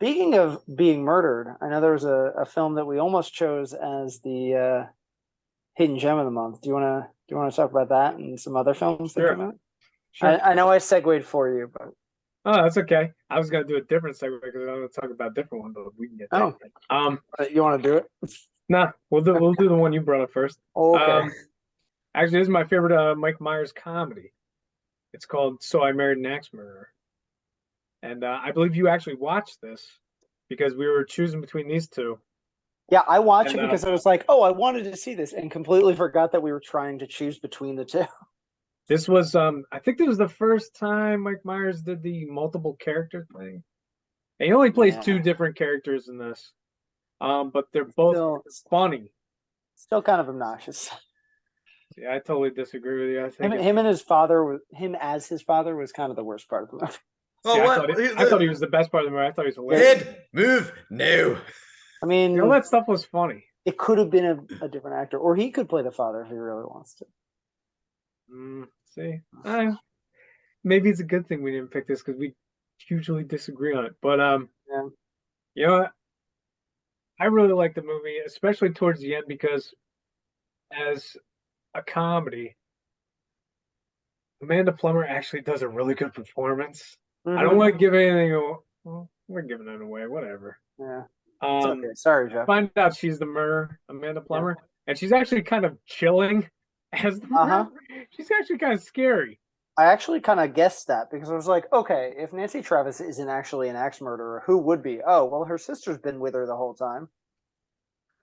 Speaking of being murdered, I know there was a film that we almost chose as the hidden gem of the month. Do you want to talk about that and some other films that came Sure, out? sure. I know I segued for you, but Oh, that's okay. I was gonna do a different segue because I want to talk about a different one, but we can get there. oh, Um, you want to do it? nah, we'll do the one you brought up first. Okay. Um, Actually, this is my favorite Mike Myers comedy. It's called "So I Married an Axe Murderer," and I believe you actually watched this because we were choosing between these two. Yeah, I watched And it because I was like, oh, I wanted to see this, and completely forgot that we were trying to choose between the two. this was I think this was the first time Mike Myers did the multiple character thing. And he only plays two Yeah, different characters in this. But they're both still, funny. still kind of obnoxious. Yeah, I totally disagree with you. I Him, think it's him and his father, him as his father, was kind of the worst part of the movie. see, Oh, what? I thought he was the best part of the movie. I thought he was hilarious. Head move no. I All mean, that stuff was funny. it could have been a different actor, or he could play the father if he really wants to. See, maybe it's a good thing we didn't pick this because we hugely disagree on it. But Yeah. you know what? I really like the movie, especially towards the end because as a comedy, Amanda Plummer actually does a really good performance. I don't Mm-hmm. want to give anything. Well, we're giving it away. Whatever. Yeah. It's Um, okay. Sorry, Jeff. Find out she's the murderer, Amanda Yeah. Plummer, and she's actually kind of chilling as the Uh-huh. murderer. She's actually kind of scary. I actually kind of guessed that because I was like, okay, if Nancy Travis isn't actually an axe murderer, who would be? Oh, well, her sister's been with her the whole time.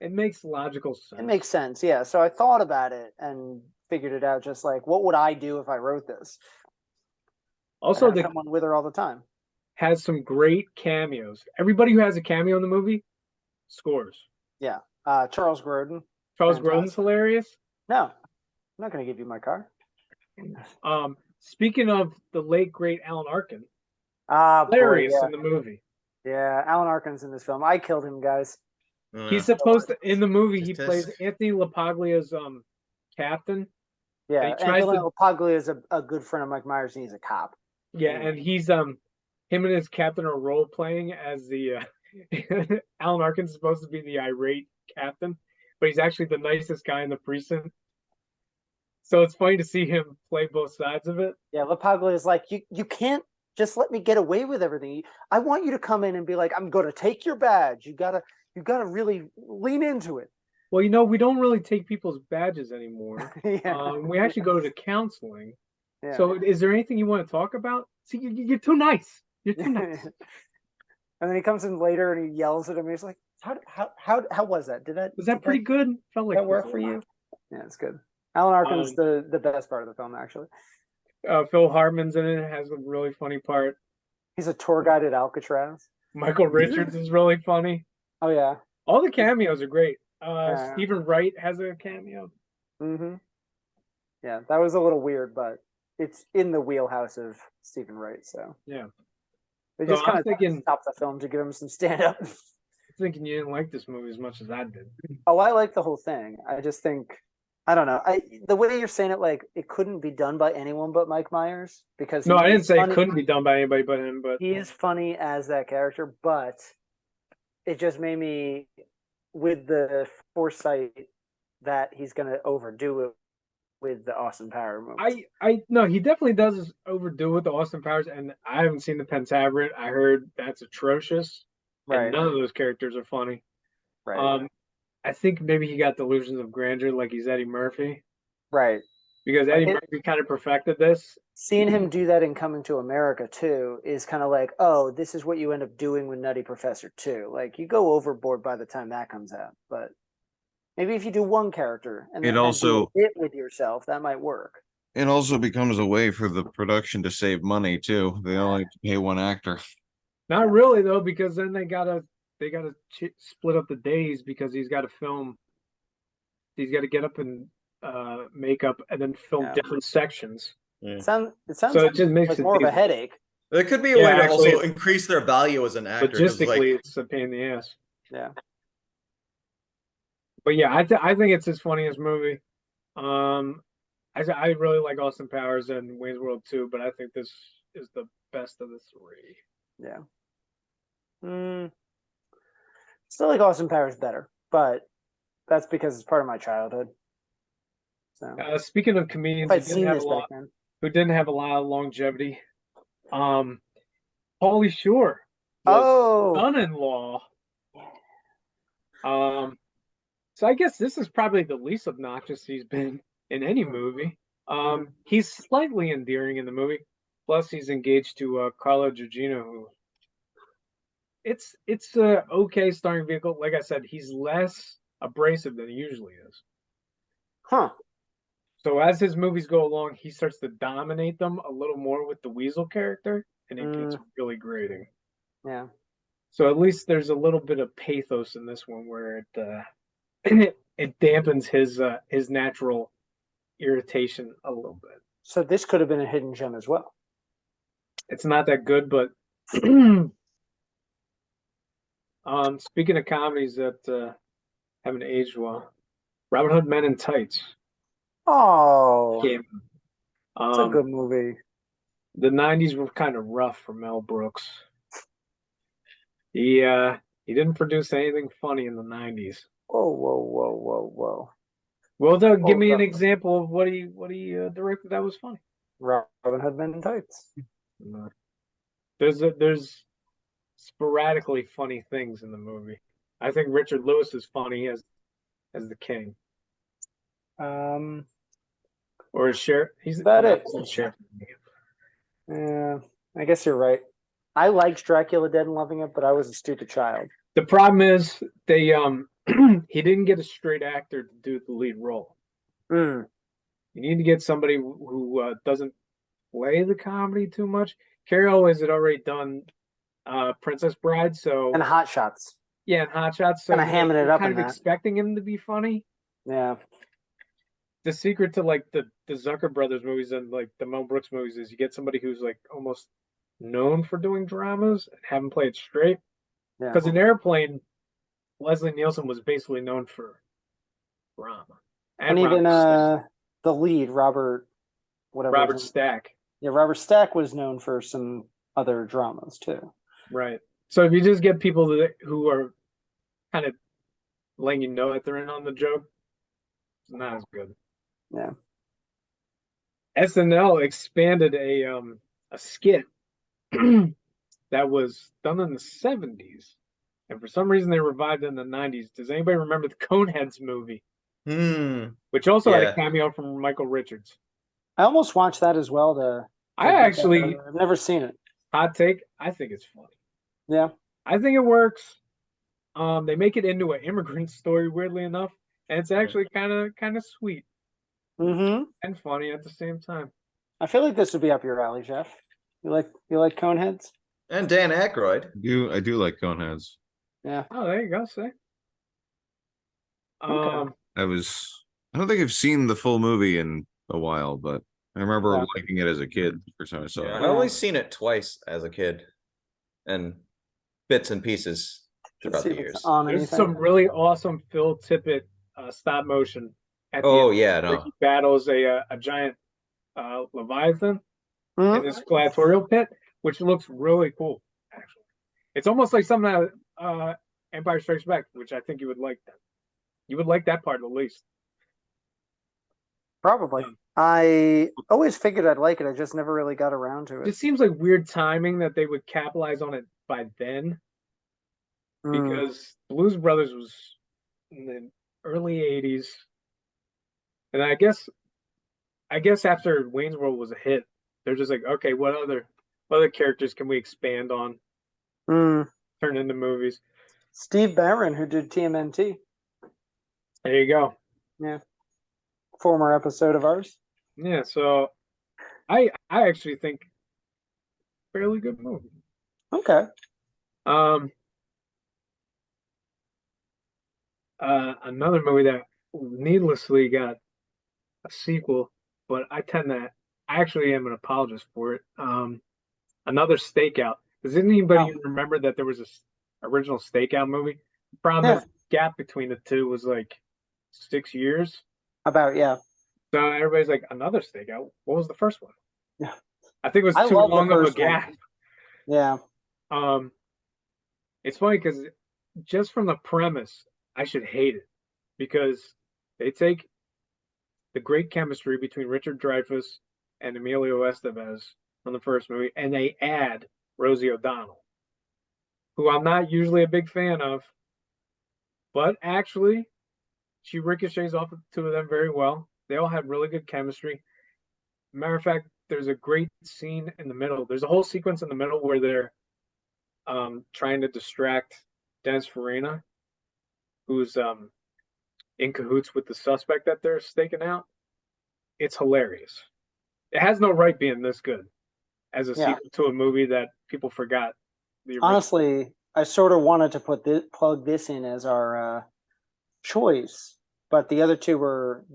It makes logical It sense. makes sense, yeah. So I thought about it and figured it out just like, what would I do if I wrote this? I'd Also, have the someone with her all the time. has some great cameos. Everybody who has a cameo in the movie scores. Yeah. Charles Grodin, Charles Grodin's fantastic. hilarious. No, I'm not going to give you my car. Speaking of the late great Alan Arkin, Ah, boy, hilarious yeah. in the movie. Yeah, Alan Arkin's in this film. I killed him, guys. Oh, He's no. supposed to in the movie he Just plays this. Anthony LaPaglia's captain, and Yeah, he tries Anthony to LaPaglia is a good friend of Mike Myers, and he's a cop. yeah, Anyway. and he's him and his captain are role playing as the Alan Arkin's supposed to be the irate captain, but he's actually the nicest guy in the precinct. So it's funny to see him play both sides of it. Yeah, LaPaglia is like, you can't just let me get away with everything. I want you to come in and be like, I'm going to take your badge. You gotta really lean into it. Well, we don't really take people's badges anymore. Yeah, We actually go to counseling. yeah. So is there anything you want to talk about? See, you're too nice. You're too nice. And then he comes in later and he yells at him. He's like, how was that? Did that Was did that pretty good? Felt like that work for you? Yeah, it's good. Alan Arkin's um, the best part of the film, actually. Phil Hartman's in it, has a really funny part. He's a tour guide at Alcatraz. Michael Richards is really funny. Oh yeah. All the cameos are great. Uh, Stephen Wright has a cameo. mm-hmm. Yeah, that was a little weird, but it's in the wheelhouse of Stephen Wright, so Yeah. they So just kind of thinking, stopped the film to give him some stand up. you didn't like this movie as much as I did. Oh, I like the whole thing. I just think I don't know. The way you're saying it, like it couldn't be done by anyone but Mike Myers because No, I didn't he's say it funny. couldn't be done by anybody but him, but He is funny as that character, but it just made me with the foresight that he's going to overdo it with the Austin Power movie. I no, he definitely does overdo with the Austin Powers, and I haven't seen the Pentaverate. I heard that's atrocious, and Right, none of those characters are funny. right, Um, I think maybe he got delusions of grandeur, like he's Eddie Murphy, right. because Like Eddie Murphy kind of perfected this. seeing him do that in Coming to America too is kind of like, oh, this is what you end up doing with Nutty Professor too. Like you go overboard by the time that comes out, but maybe if you do one character and It then do a also bit with yourself, that might work. it also becomes a way for the production to save money too. They only have to pay one actor. Not Yeah. really though, because then they gotta split up the days because he's got to film. He's got to get up and makeup and then film Yeah. different sections. Yeah. It sounds So it just makes like it more of a easy. headache. There could be a Yeah, way to actually, also increase their value as an actor because, like, logistically, it's a pain in the ass. Yeah. But yeah, I think it's his funniest movie. Um, I really like Austin Powers and Wayne's World too, but I think this is the best of the three. Yeah. Still like Austin Powers better, but that's because it's part of my childhood. So Speaking of if comedians I'd seen this back then, who didn't have a lot of longevity, Pauly Shore was oh, son-in-law. So I guess this is probably the least obnoxious he's been in any movie. He's slightly endearing in the movie. Plus, he's engaged to Carla Gugino, who it's a okay starring vehicle. Like I said, he's less abrasive than he usually is. huh? So as his movies go along, he starts to dominate them a little more with the Weasel character, and it gets really grating. Yeah. So at least there's a little bit of pathos in this one where it it dampens his natural irritation a little bit. So this could have been a hidden gem as well. It's not that good, but speaking of comedies that haven't aged well, Robin Hood Men in Tights. Oh, Came. it's a good movie. The 90s were kind of rough for Mel Brooks. He didn't produce anything funny in the 90s. Whoa. Well, Doug, give me an example of what he directed that was funny. Robin Hood Men in Tights. There's sporadically funny things in the movie. I think Richard Lewis is funny as the king. Or as sheriff. He's about it. Sheriff. Yeah, I guess you're right. I liked Dracula Dead and Loving It, but I was a stupid child. The problem is they he didn't get a straight actor to do the lead role. You need to get somebody who doesn't play the comedy too much. Carrie Elwes had already done Princess Bride, so and Hot Shots. Yeah, and Hot Shots. So kind of hamming it up, kind of expecting him to be funny. Yeah. The secret to like the Zucker Brothers movies and like the Mel Brooks movies is you get somebody who's like almost known for doing dramas and have them play it straight. Because in Airplane, Leslie Nielsen was basically known for drama. And even the lead, Robert Stack. Yeah, Robert Stack was known for some other dramas too. Right. So if you just get people who are kind of letting you know that they're in on the joke, it's not as good. Yeah. SNL expanded a skit that was done in the 70s. And for some reason they revived it in the 90s. Does anybody remember the Coneheads movie? Which also had a cameo from Michael Richards. I almost watched that as well. I've never seen it. Hot take, I think it's funny. Yeah. I think it works. They make it into an immigrant story, weirdly enough, and it's actually kind of sweet. And funny at the same time. I feel like this would be up your alley, Jeff. You like Coneheads? And Dan Aykroyd. I do like Coneheads. Yeah. Oh, there you go. See. Okay. I don't think I've seen the full movie in a while, but I remember liking it as a kid. First time I saw it. I've only seen it twice as a kid, and bits and pieces throughout the years. There's some really awesome Phil Tippett stop motion. At the end, where he battles a giant Leviathan in this gladiatorial pit, which looks really cool. Actually, it's almost like something out Empire Strikes Back, which I think you would like. That you would like that part at least. Probably. I always figured I'd like it. I just never really got around to it. It seems like weird timing that they would capitalize on it by then, because Blues Brothers was in the early '80s. And I guess after Wayne's World was a hit, they're just like, okay, what other characters can we expand on? Turn into movies. Steve Barron, who did TMNT. There you go. Yeah. Former episode of ours. Yeah, so I actually think fairly good movie. Okay. Another movie that needlessly got a sequel, but I actually am an apologist for it. Another Stakeout. Does anybody remember that there was a original Stakeout movie? The problem is the gap between the two was like 6 years. So everybody's like, another Stakeout? What was the first one? Yeah. I think it was too long of a gap. Yeah. It's funny because just from the premise, I should hate it because they take the great chemistry between Richard Dreyfuss and Emilio Estevez from the first movie, and they add Rosie O'Donnell, who I'm not usually a big fan of, but actually, she ricochets off of the two of them very well. They all have really good chemistry. Matter of fact, there's a great scene in the middle. There's a whole sequence in the middle where they're trying to distract Dennis Farina, who's in cahoots with the suspect that they're staking out. It's hilarious. It has no right being this good as a sequel to a movie that people forgot. Honestly, I sort of wanted to plug this in as our choice, but the other two were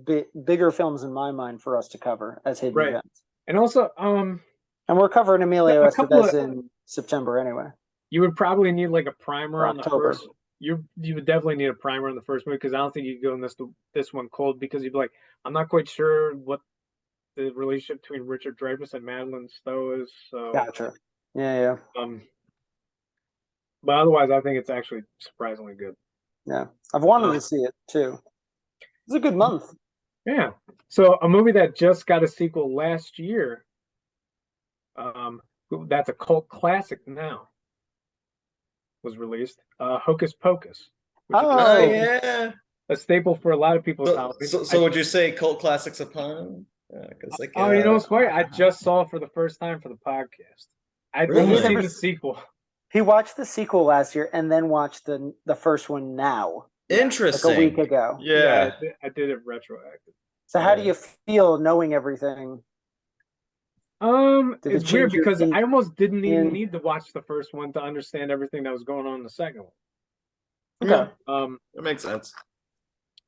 bigger films in my mind for us to cover as hidden events. And also, and we're covering Emilio Estevez in September anyway. You would probably need like a primer on the October. first. You would definitely need a primer on the first movie because I don't think you could go in this one cold because you'd be like, I'm not quite sure what the relationship between Richard Dreyfuss and Madeline Stowe is. So gotcha. Yeah. But otherwise, I think it's actually surprisingly good. Yeah, I've wanted to see it too. It's a good month. Yeah. So a movie that just got a sequel last year. That's a cult classic now. Was released. Hocus Pocus. Oh yeah, a staple for a lot of people's holidays. So would you say cult classics upon? Oh, you know what's funny? I just saw it for the first time for the podcast. I'd really seen the sequel. He watched the sequel last year and then watched the first one now. Interesting. Like a week ago. Yeah, I did it retroactive. So how do you feel knowing everything? It's weird because I almost didn't even need to watch the first one to understand everything that was going on in the second one. Okay. That makes sense.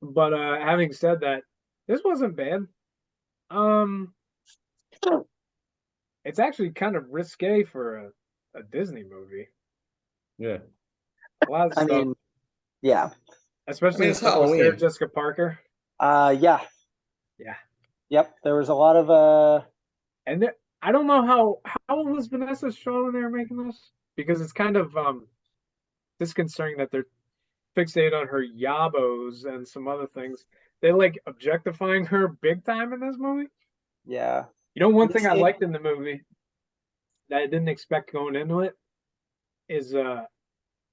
But having said that, this wasn't bad. It's actually kind of risque for a Disney movie. Yeah. A lot of stuff. mean, yeah. Especially it's Halloween. Sarah Jessica Parker. Yeah. Yeah. Yep. There was a lot of And I don't know how old was Vanessa Shaw when they were making this? Because it's kind of disconcerting that they're fixated on her yabos and some other things. They like objectifying her big time in this movie. Yeah. You know, one thing I liked in the movie that I didn't expect going into it is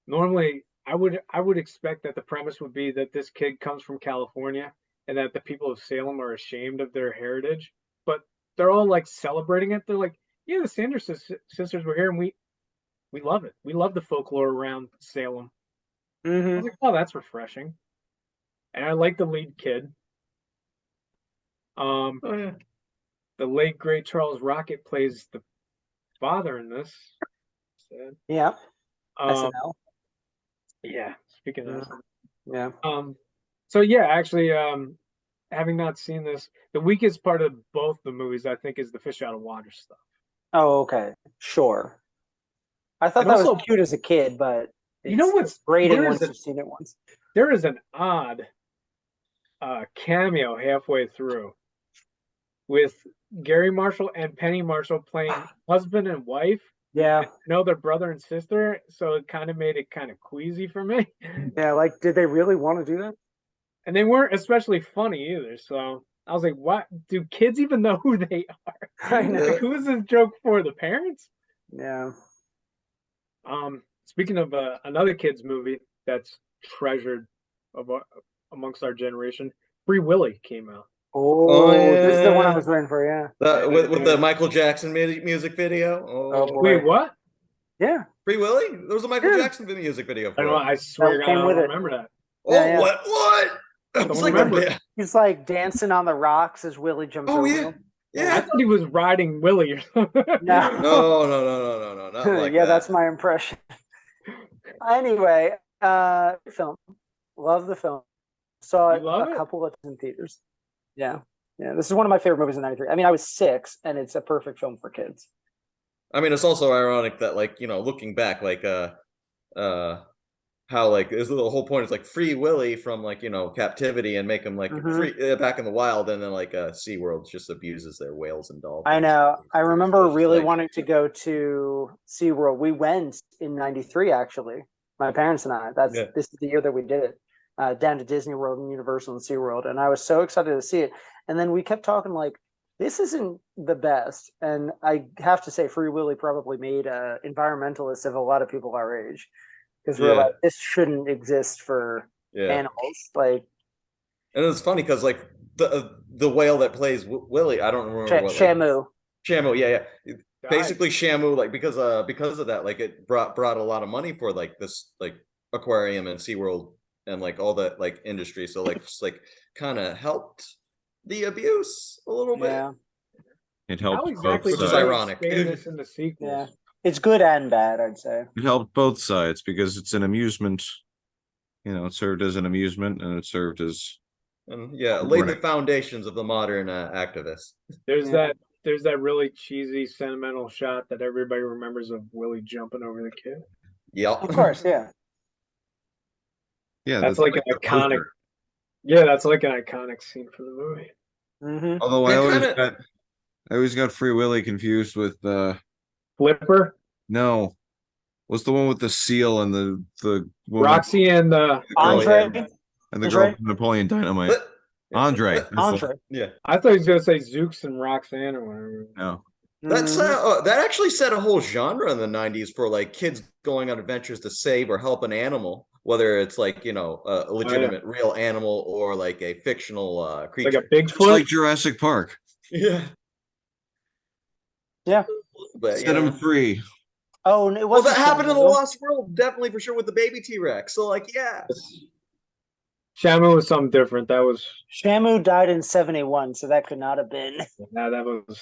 normally I would expect that the premise would be that this kid comes from California and that the people of Salem are ashamed of their heritage, but they're all like celebrating it. They're like, yeah, the Sanders sisters were here and we love it. We love the folklore around Salem. Mm-hmm. I was like, oh, that's refreshing. And I like the lead kid. The late great Charles Rocket plays the father in this. Yeah. SNL. Yeah. Speaking of yeah. So yeah, actually, having not seen this, the weakest part of both the movies, I think, is the fish out of water stuff. Oh, okay. Sure. I thought that was cute as a kid, but you know what's great once you've seen it once. There is an odd cameo halfway through with Gary Marshall and Penny Marshall playing husband and wife. Yeah. No, they're brother and sister, so it kind of made it kind of queasy for me. Yeah, like, did they really want to do that? And they weren't especially funny either, so I was like, what? Do kids even know who they are? I know. Like, who is this joke for? The parents? Yeah. Speaking of another kids movie that's treasured amongst our generation, Free Willy came out. Oh, yeah. This is the one I was waiting for. Yeah, with the Michael Jackson music video. Oh boy. Wait, what? Yeah, Free Willy. There was a Michael Jackson music video. For I swear I don't remember that. Oh, yeah. What? I don't remember. He's like dancing on the rocks as Willie jumps over him. Yeah, I thought he was riding Willie or something. No, not like yeah, that. that's my impression. Anyway, film. Love the film. Saw it a couple of times in theaters. Yeah. This is one of my favorite movies in '93. I mean, I was 6, and it's a perfect film for kids. I mean, it's also ironic that, like, you know, looking back, like, how, like, is the whole point is like free Willy from, like, you know, captivity and make him like free back in the wild, and then like SeaWorld just abuses their whales and dolphins. I know. I remember really wanting to go to SeaWorld. We went in '93 actually. My parents and I. This is the year that we did it. Down to Disney World and Universal and SeaWorld. And I was so excited to see it. And then we kept talking like, this isn't the best. And I have to say, Free Willy probably made environmentalists of a lot of people our age. Because we're like, this shouldn't exist for animals. Like, and it's funny because like the whale that plays Willy, I don't remember what. Shamu. Like, Shamu, yeah. Basically Shamu, like because of that, like it brought a lot of money for like this like aquarium and SeaWorld and like all that like industry. So like just like kind of helped the abuse a little bit. Yeah. It helped. How exactly which is ironic. This in the sequels? Yeah. It's good and bad, I'd say. It helped both sides because it's an amusement. You know, it served as an amusement and it served as laid the foundations of the modern activist. There's that really cheesy sentimental shot that everybody remembers of Willie jumping over the kid. Yep. Of course, yeah. Yeah, that's like an iconic. Yeah, that's like an iconic scene for the movie. Mm-hmm. Although I always got Free Willy confused with Flipper. No, what's the one with the seal and the woman, Roxy and Andre and the girl from Napoleon Dynamite. Andre. Yeah. I thought he was gonna say Zooks and Roxanne or whatever. No. That's that actually set a whole genre in the 90s for like kids going on adventures to save or help an animal, whether it's like, you know, a legitimate real animal or like a fictional creature. Like a Bigfoot? Just like Jurassic Park. Yeah. Yeah. But, Set him free. Oh, it well, that happened in the Lost World, definitely for sure with the baby T-Rex. So like, yeah. Shamu was something different. That was Shamu died in 71, so that could not have been. No, that was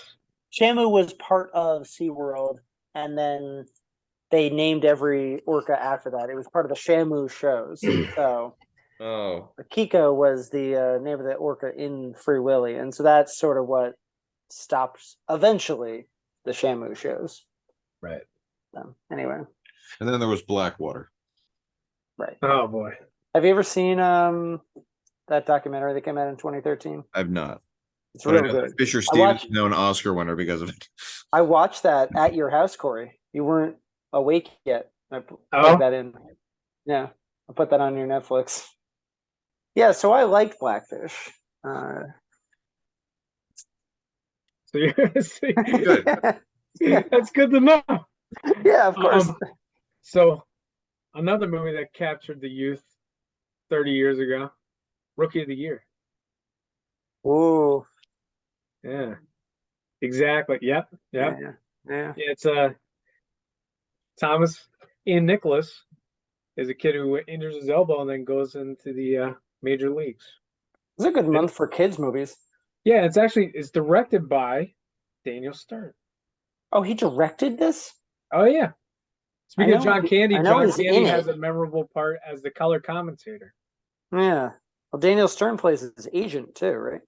Shamu was part of SeaWorld, and then they named every orca after that. It was part of the Shamu shows. So Kiko was the name of the orca in Free Willy, and so that's sort of what stops eventually the Shamu shows. Right. So, anyway. And then there was Blackwater. Right. Oh boy. Have you ever seen that documentary that came out in 2013? I've not. It's real good. Fisher Stevens is now an Oscar winner because of it. I watched that at your house, Corey. You weren't awake yet. I put that in. Yeah, I put that on your Netflix. Yeah, so I liked Blackfish. So you're Good. That's good to know. Yeah, of course. So another movie that captured the youth 30 years ago, Rookie of the Year. Ooh. Yeah. Exactly. Yep. Yeah. It's Thomas Ian Nicholas is a kid who injures his elbow and then goes into the major leagues. It's a good month for kids movies. Yeah, it's directed by Daniel Stern. Oh, he directed this? Oh yeah. Speaking of John Candy, John Candy has a memorable part as the color commentator. Yeah. Well, Daniel Stern plays his agent too, right?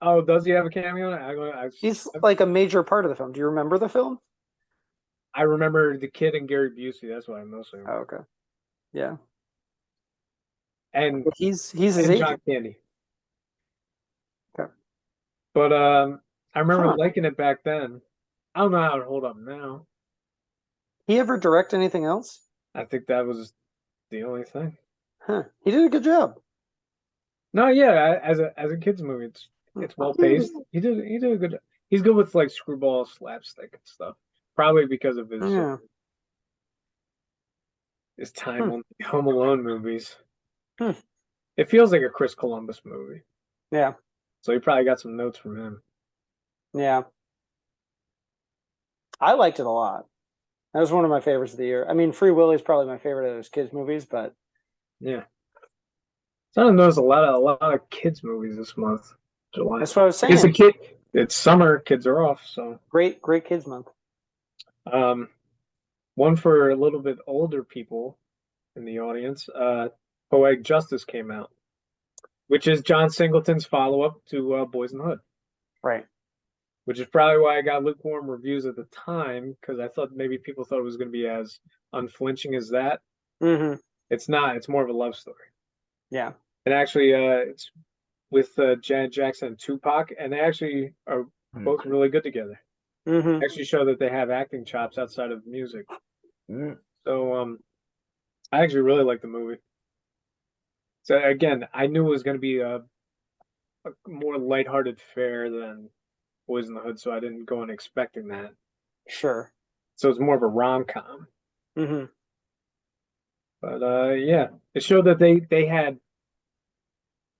Oh, does he have a cameo? He's like a major part of the film. Do you remember the film? I remember the kid and Gary Busey. That's what I mostly remember. Oh, okay. Yeah. And he's his agent. John Candy. Okay. But I remember liking it back then. I don't know how to hold up now. He ever direct anything else? I think that was the only thing. Huh. He did a good job. No, yeah, as a kids movie, it's well paced. He did a good job. He's good with like screwball slapstick and stuff. Probably because of his time on the Home Alone movies. It feels like a Chris Columbus movie. Yeah. So he probably got some notes from him. Yeah. I liked it a lot. That was one of my favorites of the year. I mean, Free Willy is probably my favorite of those kids movies, but yeah. So I noticed a lot of kids movies this month, July. That's what I was saying. It's summer, kids are off, so great kids month. One for a little bit older people in the audience. Poetic Justice came out, which is John Singleton's follow-up to Boys in the Hood. Right. Which is probably why I got lukewarm reviews at the time, because I thought maybe people thought it was going to be as unflinching as that. Mm-hmm. It's not. It's more of a love story. Yeah. And actually, it's with Janet Jackson and Tupac, and they actually are both really good together. Mm-hmm. Actually show that they have acting chops outside of music. So I actually really like the movie. So again, I knew it was going to be a more lighthearted fare than Boys in the Hood, so I didn't go in expecting that. Sure. So it's more of a rom-com. Mm-hmm. But yeah, it showed that they had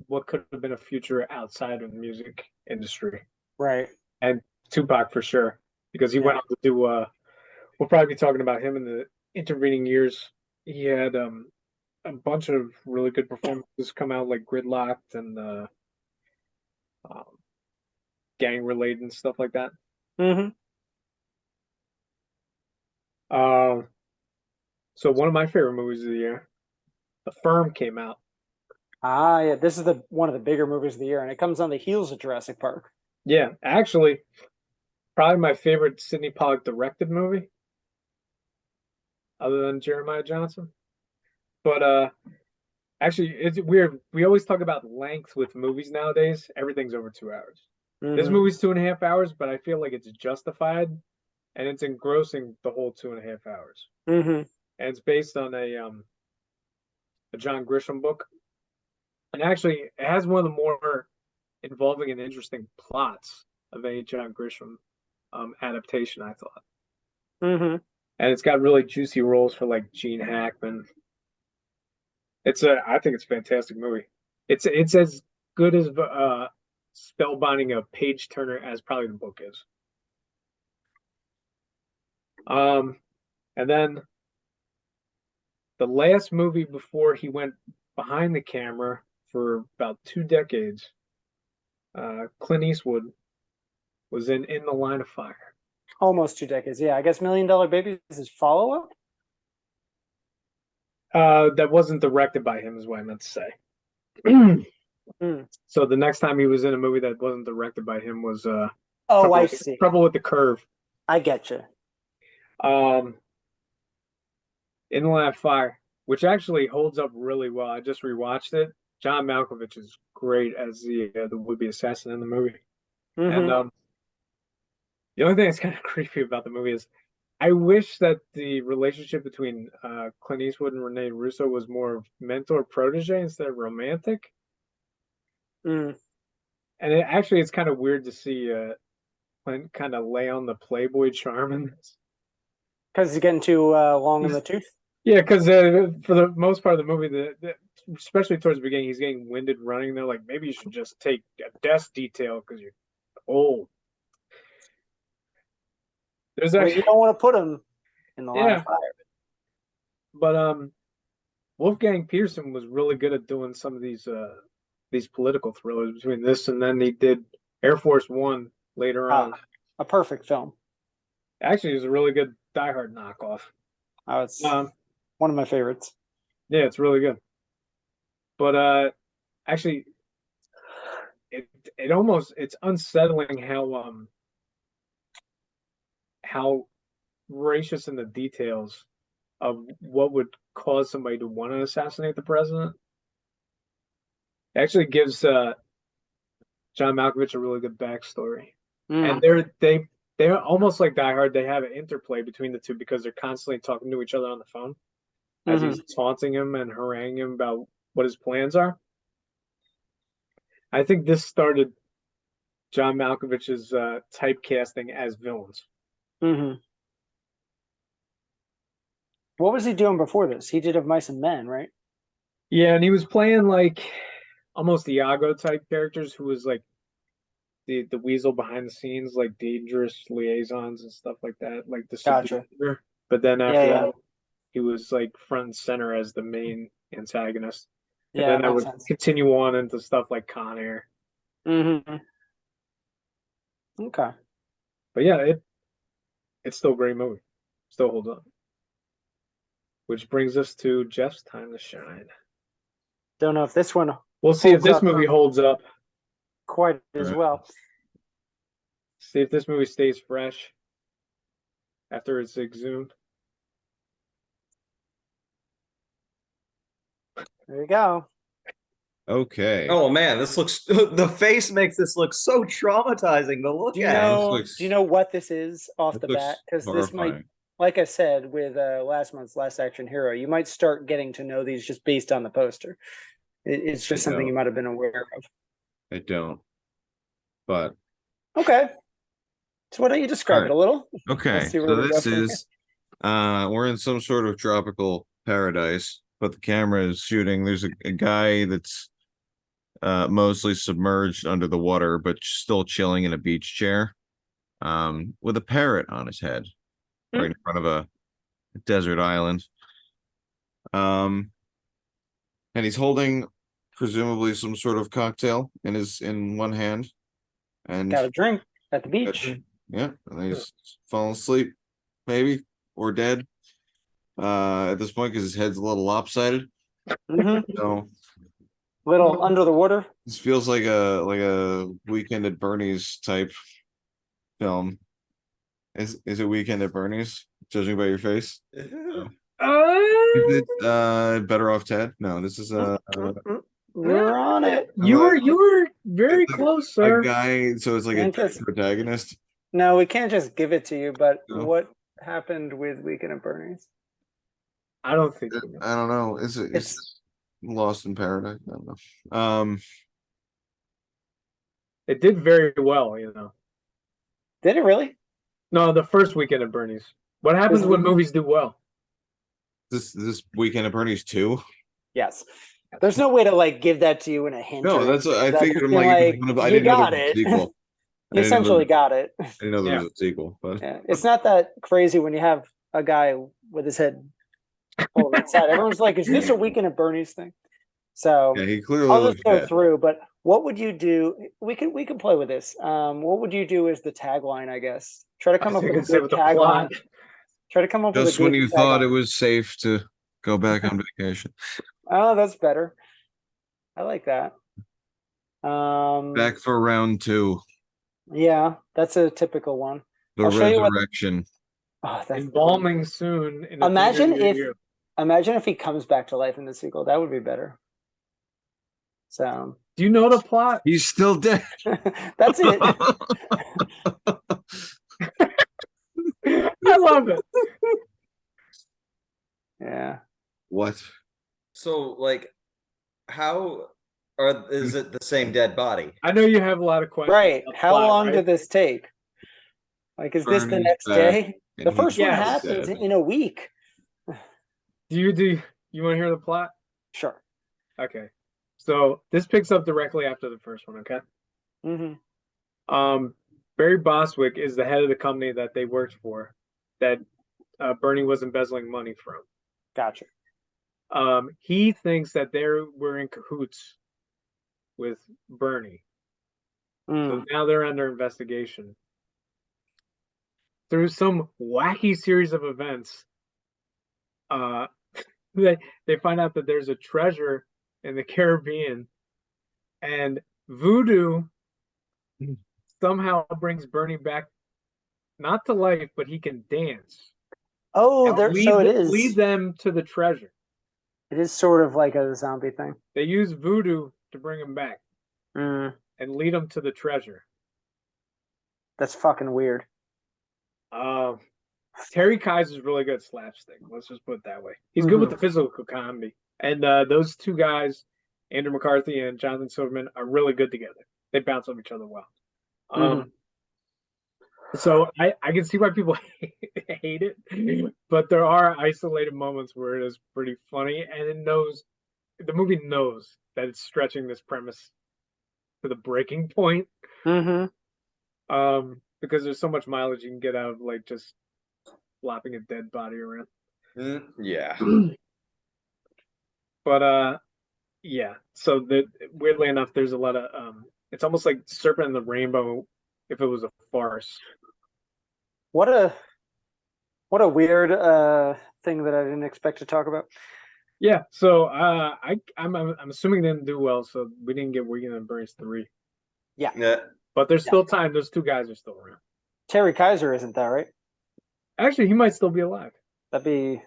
what could have been a future outside of the music industry. Right. And Tupac for sure, because he went on to do we'll probably be talking about him in the intervening years. He had a bunch of really good performances come out, like Gridlocked and um, Gang Related and stuff like that. Mm-hmm. So one of my favorite movies of the year, The Firm, came out. Ah, yeah. This is one of the bigger movies of the year, and it comes on the heels of Jurassic Park. Yeah, actually, probably my favorite Sidney Pollack directed movie, other than Jeremiah Johnson. But actually, it's weird. We always talk about length with movies nowadays. Everything's over 2 hours. This Mm-hmm. movie's 2.5 hours, but I feel like it's justified, and it's engrossing the whole 2.5 hours. Mm-hmm. And it's based on a John Grisham book, and actually, it has one of the more involving and interesting plots of any John Grisham adaptation, I thought. Mm-hmm. And it's got really juicy roles for like Gene Hackman. I think it's a fantastic movie. It's as good as spellbinding a page turner as probably the book is. And then the last movie before he went behind the camera for about 2 decades, Clint Eastwood was in the Line of Fire. Almost 2 decades. Yeah, I guess $1 Million Baby is his follow-up. That wasn't directed by him, is what I meant to say. So the next time he was in a movie that wasn't directed by him was I see. Trouble with the Curve. I get you. In the Line of Fire, which actually holds up really well. I just rewatched it. John Malkovich is great as the would-be assassin in the movie. Mm-hmm. And the only thing that's kind of creepy about the movie is I wish that the relationship between Clint Eastwood and Rene Russo was more mentor-protege instead of romantic. Mm. And it's kind of weird to see Clint kind of lay on the Playboy charm in this. Because he's getting too long in the tooth? Yeah, because for the most part of the movie, especially towards the beginning, he's getting winded running. They're like, maybe you should just take a desk detail because you're old. There's actually, you don't want to put him in the Line of Fire. But Wolfgang Peterson was really good at doing some of these political thrillers. Between this and then he did Air Force One later on. A perfect film. Actually, it was a really good Die Hard knockoff. Oh, it's one of my favorites. Yeah, it's really good. But actually, it's unsettling how voracious in the details of what would cause somebody to want to assassinate the president. It actually gives John Malkovich a really good backstory. And they're almost like Die Hard. They have an interplay between the two because they're constantly talking to each other on the phone as he's taunting him and haranguing him about what his plans are. I think this started John Malkovich's typecasting as villains. Mm-hmm. What was he doing before this? He did Of Mice and Men, right? Yeah, and he was playing like almost Iago type characters who was like the weasel behind the scenes, like dangerous liaisons and stuff like that, like the Gotcha. seducer. But then after that, he was like front and center as the main antagonist. And then that would continue on into stuff like Con Air. Mm-hmm. Okay. But yeah, it's still a great movie. Still holds up. Which brings us to Jeff's time to shine. Don't know if this one. We'll see if this movie holds up quite as well. See if this movie stays fresh after it's exhumed. There you go. Okay. Oh man, this looks. The face makes this look so traumatizing to look at. Do you know what this is off the bat? Because this might like I said with last month's Last Action Hero, you might start getting to know these just based on the poster. It's just something you might have been aware of. I don't. But okay. So why don't you describe it a little? Okay, so this is we're in some sort of tropical paradise, but the camera is shooting. There's a guy that's mostly submerged under the water, but still chilling in a beach chair, with a parrot on his head, right in front of a desert island. And he's holding presumably some sort of cocktail in one hand, and got a drink at the beach. Yeah, and he's falling asleep, maybe, or dead. At this point, because his head's a little lopsided. So little under the water. This feels like a Weekend at Bernie's type film. Is it Weekend at Bernie's? Judging by your face. Is it Better Off Ted? No, this is You're on it. You were very close, sir. A guy, so it's like a protagonist. No, we can't just give it to you, but what happened with Weekend at Bernie's? I don't think I don't know. It's Lost in Paradise. I don't know. It did very well, you know. Did it really? No, the first Weekend at Bernie's. What happens when movies do well? This Weekend at Bernie's 2? Yes. There's no way to like give that to you in a hint. No, that's what I figured. I'm like, I didn't know there was a sequel. You essentially got it. I didn't know there was a sequel, but it's not that crazy when you have a guy with his head pulled inside. Everyone's like, "Is this a Weekend at Bernie's thing?" So yeah, he clearly. I'll just go through. But what would you do? We can play with this. What would you do as the tagline? I guess try to come up with a good tagline. Try to come up with just when you thought it was safe to go back on vacation. Oh, that's better. I like that. Back for round 2. Yeah, that's a typical one. The resurrection. Embalming soon. Imagine if he comes back to life in the sequel. That would be better. So. Do you know the plot? He's still dead. That's it. I love it. Yeah. What? So, like, is it the same dead body? I know you have a lot of questions. Right. How long did this take? Like, is this the next day? The first one happens in a week. Do you want to hear the plot? Sure. Okay. So this picks up directly after the first one, okay? Barry Bostwick is the head of the company that they worked for, that Bernie was embezzling money from. Gotcha. He thinks that they were in cahoots with Bernie. So now they're under investigation. Through some wacky series of events, they find out that there's a treasure in the Caribbean, and voodoo somehow brings Bernie back, not to life, but he can dance. Oh, so it is. Lead them to the treasure. It is sort of like a zombie thing. They use voodoo to bring him back and lead him to the treasure. That's fucking weird. Terry Kaiser's really good at slapstick. Let's just put it that way. He's good with the physical comedy. And those two guys, Andrew McCarthy and Jonathan Silverman, are really good together. They bounce off each other well. So I can see why people hate it, but there are isolated moments where it is pretty funny, and the movie knows that it's stretching this premise to the breaking point. Because there's so much mileage you can get out of like just flopping a dead body around. Yeah. But yeah. So weirdly enough, there's a lot of it's almost like Serpent and the Rainbow if it was a farce. What a weird thing that I didn't expect to talk about. Yeah, so I'm assuming it didn't do well, so we didn't get Weekend at Bernie's 3. Yeah. But there's still time. Those two guys are still around. Terry Kaiser isn't that right? Actually, he might still be alive. It'd be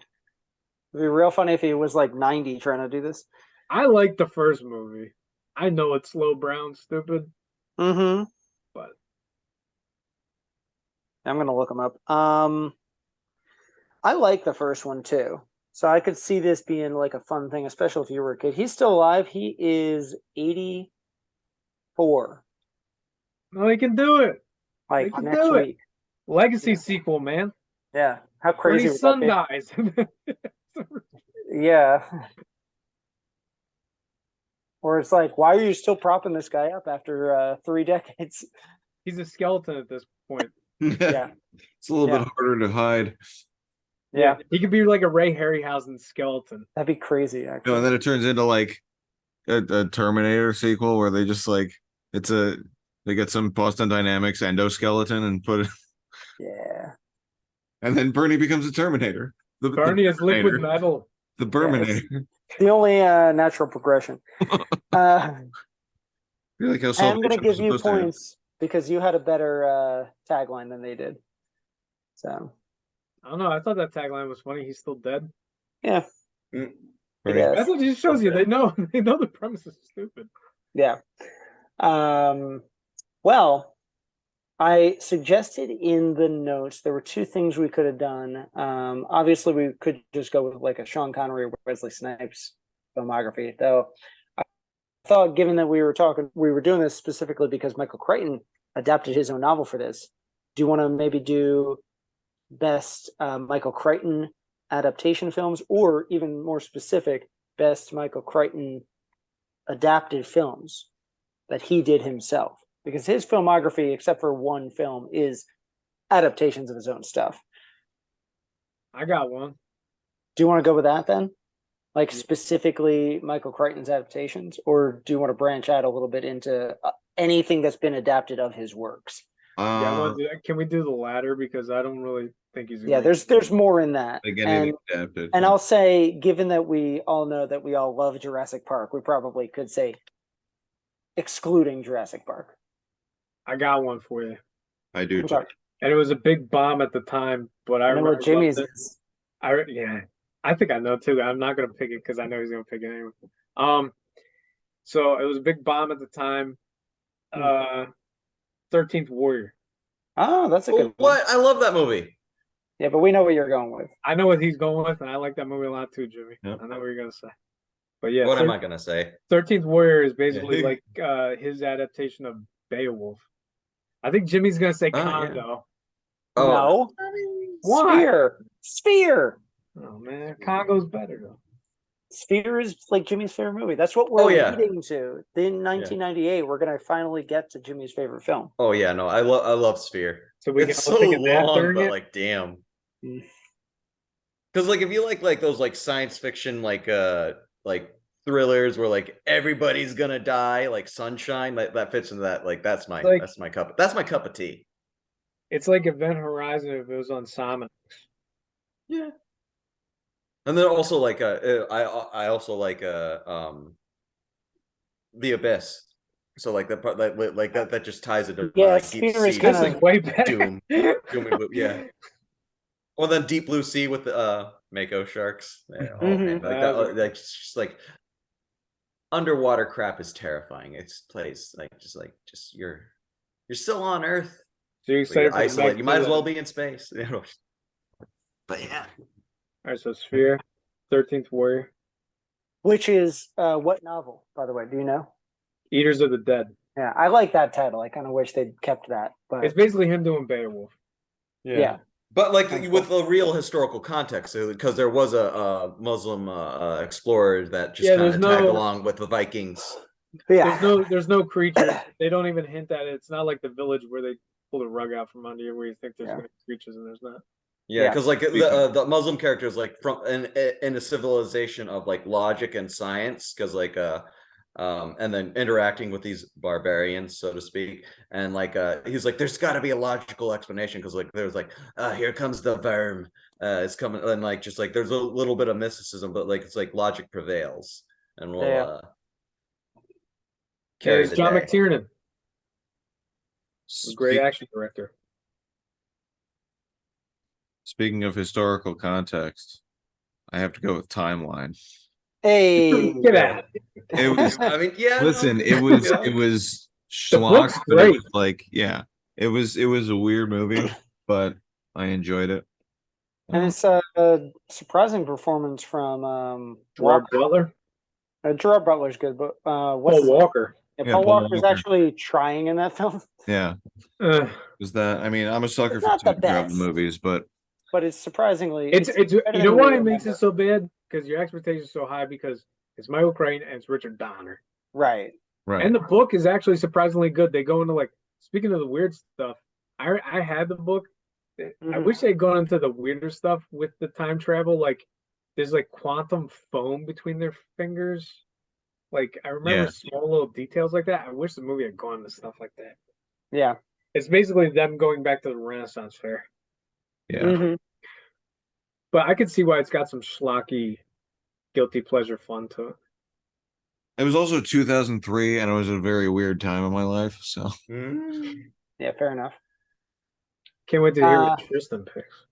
real funny if he was like 90 trying to do this. I like the first movie. I know it's slow brown stupid. But I'm gonna look him up. I like the first one too. So I could see this being like a fun thing, especially if you were a kid. He's still alive. He is 84. No, he can do it. Like can next do it. week. Legacy Yeah. sequel, man. Yeah. How When crazy his would son that dies. be? Yeah. Or it's like, why are you still propping this guy up after 3 decades? He's a skeleton at this point. Yeah. It's a little Yeah. bit harder to hide. Yeah. He could be like a Ray Harryhausen skeleton. That'd be crazy, No, actually. and then it turns into like a Terminator sequel where they just like they get some Boston Dynamics endoskeleton and put it, Yeah. and then Bernie becomes a Terminator. Bernie is liquid Terminator. metal. The Berminator. The only natural progression. I feel like how I'm going to Salvation give was you supposed to end. points because you had a better tagline than they did. So, I don't know. I thought that tagline was funny. He's still dead. yeah. Bernie- Yeah. That's what it just shows you. They know the premise is stupid. Yeah. Well, I suggested in the notes there were 2 things we could have done. Obviously, we could just go with like a Sean Connery or Wesley Snipes filmography, though. I thought, given that we were doing this specifically because Michael Crichton adapted his own novel for this. Do you want to maybe do best Michael Crichton adaptation films, or even more specific, best Michael Crichton adapted films that he did himself? Because his filmography, except for one film, is adaptations of his own stuff. I got one. Do you want to go with that then? Like specifically Michael Crichton's adaptations? Or do you want to branch out a little bit into anything that's been adapted of his works? Yeah, I wanna do that. Can we do the latter? Because I don't really think he's Yeah, there's more in that. Like anything adapted. And I'll say, given that we all know that we all love Jurassic Park, we probably could say excluding Jurassic Park. I got one for you. I do too. Okay. And it was a big bomb at the time, but I know what Jimmy's loved it. is. I think I know too. I'm not gonna pick it because I know he's gonna pick it anyway. So it was a big bomb at the time. 13th Warrior. Oh, that's a good one. What? I love that movie. Yeah, but we know what you're going with. I know what he's going with, and I like that movie a lot too, Jimmy. Yep. I know what you're gonna say. But yeah, What am I gonna say? 13th Warrior is basically Yeah. like his adaptation of Beowulf. I think Jimmy's gonna say Oh, Congo. Oh, No. Why? Sphere. Oh man, Congo's better though. Sphere is like Jimmy's favorite movie. That's what we're Oh, yeah. leading to. In 1998, we're gonna finally get to Jimmy's favorite film. oh yeah, no, I love Sphere. So we It's can all so take a nap long, during but it. like, damn. Mm. Because like, if you like those like science fiction like thrillers where like everybody's gonna die, like Sunshine, that fits into that. Like that's my cup of tea. It's like Event Horizon if it was on Salmon. Yeah. And then also like I also like The Abyss. So like that part like that just ties it to Yeah, like Deep Sphere is Sea. This kinda- is way better. Doom. Yeah. Or then Deep Blue Sea with the Mako sharks. Yeah, oh, man, Mhm. like that, like just like underwater crap is terrifying. It's plays like just you're still on Earth. So you're But you're excited for the isolated. next You might as two well then? be in space. You know? But yeah. All right, so Sphere, 13th Warrior, Which is what novel, by the way? Do you know? Eaters of the Dead. Yeah, I like that title. I kind of wish they'd kept that. But It's basically him doing Beowulf. yeah. But like Sounds with the real historical context, because there was a Muslim explorer that just Yeah, kind there's of tagged no- along with the Vikings. Yeah. There's no creatures. They don't even hint at it. It's not like The Village where they pull the rug out from under you where you think there's Yeah. gonna be creatures and there's not. Yeah, Yeah. because like the Muslim characters like from in a civilization of like logic and science, because like and then interacting with these barbarians, so to speak, and like he's like, there's got to be a logical explanation, because like there's like here comes the verm, it's coming, and like just like there's a little bit of mysticism, but like it's like logic prevails, and we'll Yeah. carry There's the John day. McTiernan, a great action director. Speaking of historical context, I have to go with Timeline. Hey. Get out. It was I mean, yeah. listen, no, it was yeah. it was The schlock, book's but it great. was like, yeah, it was a weird movie, but I enjoyed it. And it's a surprising performance from Gerard Walker. Butler. Gerard Butler's good, but Paul what's Walker. Yeah, Paul Paul Walker's Walker. actually trying in that film, Yeah. Uh, Is that? I mean, I'm a sucker It's for not the Tim Travel best. movies, but but it's surprisingly it's better you than know we why it makes remember. it so bad? Because your expectations are so high because it's Michael Crichton and it's Richard Donner. Right. right. And the book is actually surprisingly good. They go into like speaking of the weird stuff. I had the book. I Mhm. wish they'd gone into the weirder stuff with the time travel. Like there's like quantum foam between their fingers. Like I remember Yeah. small little details like that. I wish the movie had gone into stuff like that. Yeah. It's basically them going back to the Renaissance fair. Yeah. Mhm. But I could see why it's got some schlocky, guilty pleasure fun to it. It was also 2003, and it was a very weird time in my life. So Yeah, fair enough. Can't wait to hear what Tristan picks.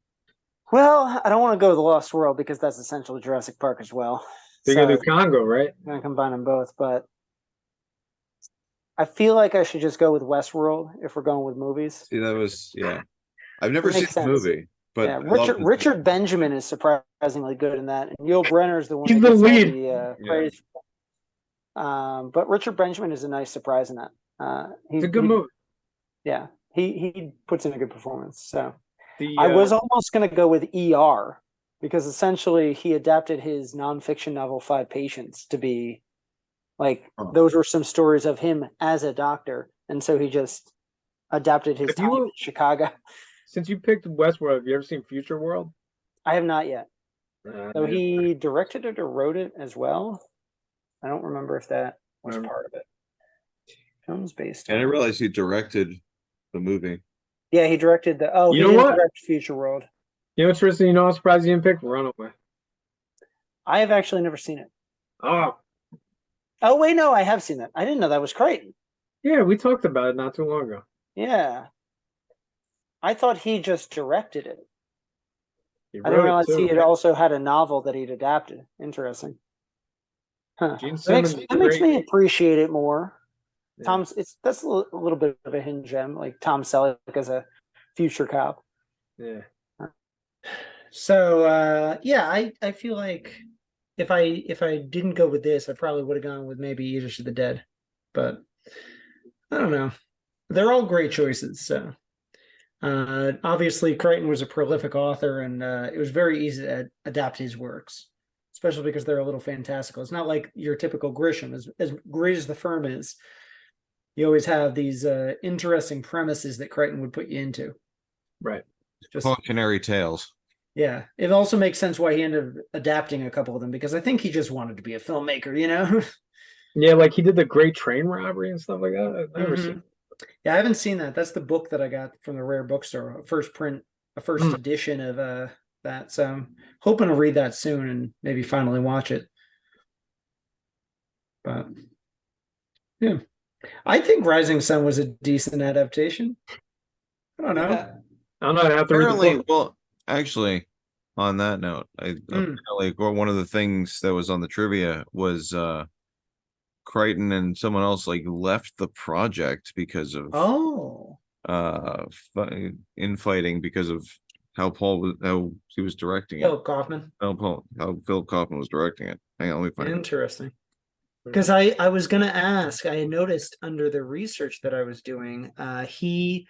Well, I don't want to go with the Lost World because that's essentially Jurassic Park as well. They're So gonna do Congo, right? I'm gonna combine them both, but I feel like I should just go with Westworld if we're going with movies. see, that was I've never It seen makes the sense. movie, but Yeah, I love the- Richard Benjamin is surprisingly good in that, and Yul Brynner is the one He's that the gets all lead. the praise. But Richard Benjamin is a nice surprise in that. It's a good movie. Yeah, he puts in a good performance. So The I was almost going to go with ER because essentially he adapted his nonfiction novel Five Patients to be like those were some stories of him as a doctor, and so he just adapted his time in Chicago. Since you picked Westworld, have you ever seen Future World? I have not yet. So So he directed it or wrote it as well. I don't remember if that was part of it. Films based on. I didn't realize he directed the movie. Yeah, he directed the. Oh, You he know didn't what? direct Future World. You know, Tristan, you know I'm surprised you didn't pick Runaway. I have actually never seen it. Oh, Oh wait, no, I have seen that. I didn't know that was Crichton. yeah, we talked about it not too long ago. Yeah, I thought he just directed it. He I didn't wrote it, realize too. he had also had a novel that he'd adapted. Interesting. Huh. Gene That makes, Simmons is that makes great. me appreciate it more. Yeah. That's a little bit of a hidden gem, like Tom Selleck as a future cop. Yeah. So yeah, I feel like if I didn't go with this, I probably would have gone with maybe Eaters of the Dead. But I don't know. They're all great choices. So obviously Crichton was a prolific author, and it was very easy to adapt his works, especially because they're a little fantastical. It's not like your typical Grisham. As great as the firm is, you always have these interesting premises that Crichton would put you into. Right. Just Canary Tales. yeah. It also makes sense why he ended up adapting a couple of them, because I think he just wanted to be a filmmaker, you know? Yeah, like he did the Great Train Robbery and stuff like that. I've never seen. Yeah, I haven't seen that. That's the book that I got from the Rare Bookstore, a first edition of that. So I'm hoping to read that soon and maybe finally watch it. But yeah, I think Rising Sun was a decent adaptation. I don't know. I'm not have to read the Apparently, book. well, actually, on that note, apparently one of the things that was on the trivia was Crichton and someone else like left the project because of infighting because of how he was directing it. Philip Kaufman. How Philip Kaufman was directing it. Hang on, let me find it. Interesting. Because I was going to ask, I noticed under the research that I was doing, he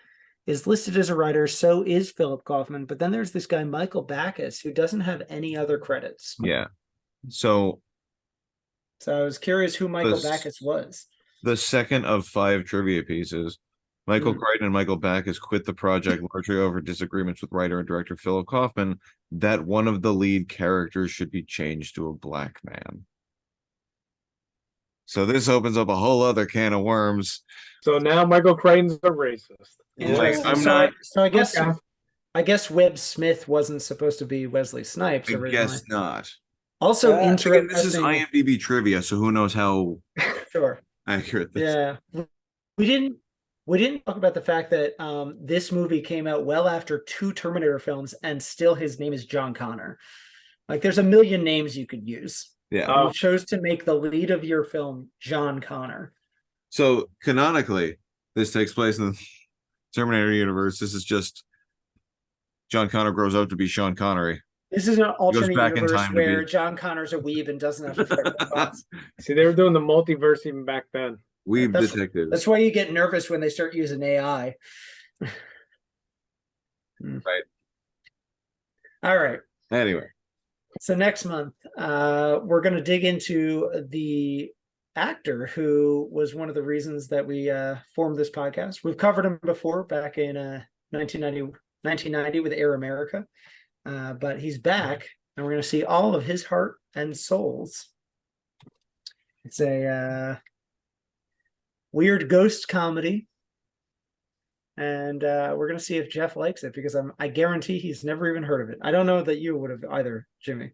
is listed as a writer, so is Philip Kaufman, but then there's this guy, Michael Backus, who doesn't have any other credits. Yeah. So I was curious who Michael Backus was. The second of 5 trivia pieces. Michael Crichton and Michael Backus quit the project largely over disagreements with writer and director Philip Kaufman that one of the lead characters should be changed to a black man. So this opens up a whole other can of worms. So now Michael Crichton's a racist. Like, I'm not. So I guess Webb Smith wasn't supposed to be Wesley Snipes originally. I guess not. Also interesting. This is IMDb trivia, so who knows how accurate this. Yeah, we didn't talk about the fact that this movie came out well after 2 Terminator films, and still his name is John Connor. Like, there's a million names you could use. Yeah, you chose to make the lead of your film John Connor. So canonically, this takes place in the Terminator universe. This is just John Connor grows up to be Sean Connery. This is an alternate back in universe time to where be- John Connor's a weeb and doesn't have to fight the boss. See, they were doing the multiverse even back then. We've That's- detectives. That's why you get nervous when they start using AI. Right. All right. Anyway, So next month, we're going to dig into the actor who was one of the reasons that we formed this podcast. We've covered him before back in 1990 with Air America, but he's back, and we're going to see all of his heart and souls. It's a weird ghost comedy, and we're going to see if Jeff likes it, because I guarantee he's never even heard of it. I don't know that you would have either, Jimmy.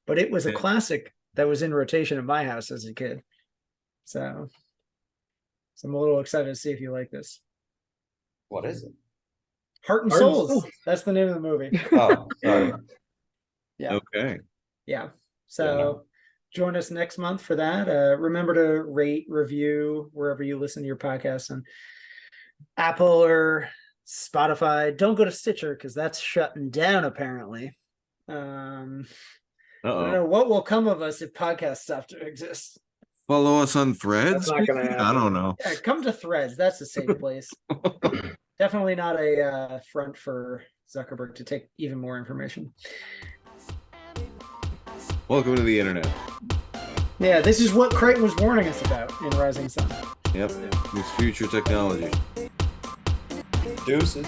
But it was a classic that was in rotation at my house as a kid. So I'm a little excited to see if you like this. What is it? Heart and Heart and Souls. Souls. That's the name of the movie. Oh, sorry. Yeah. okay. Yeah. So join us next month for that. Remember to rate, review wherever you listen to your podcasts, on Apple or Spotify. Don't go to Stitcher, because that's shutting down apparently. I don't know what will come of us if podcasts stop to exist. Follow us on Threads. That's not gonna maybe? I happen. don't know. Yeah, come to Threads. That's a safe place. Definitely not a front for Zuckerberg to take even more information. Welcome to the internet. Yeah, this is what Crichton was warning us about in Rising Sun. Yep. This future technology. Deuces.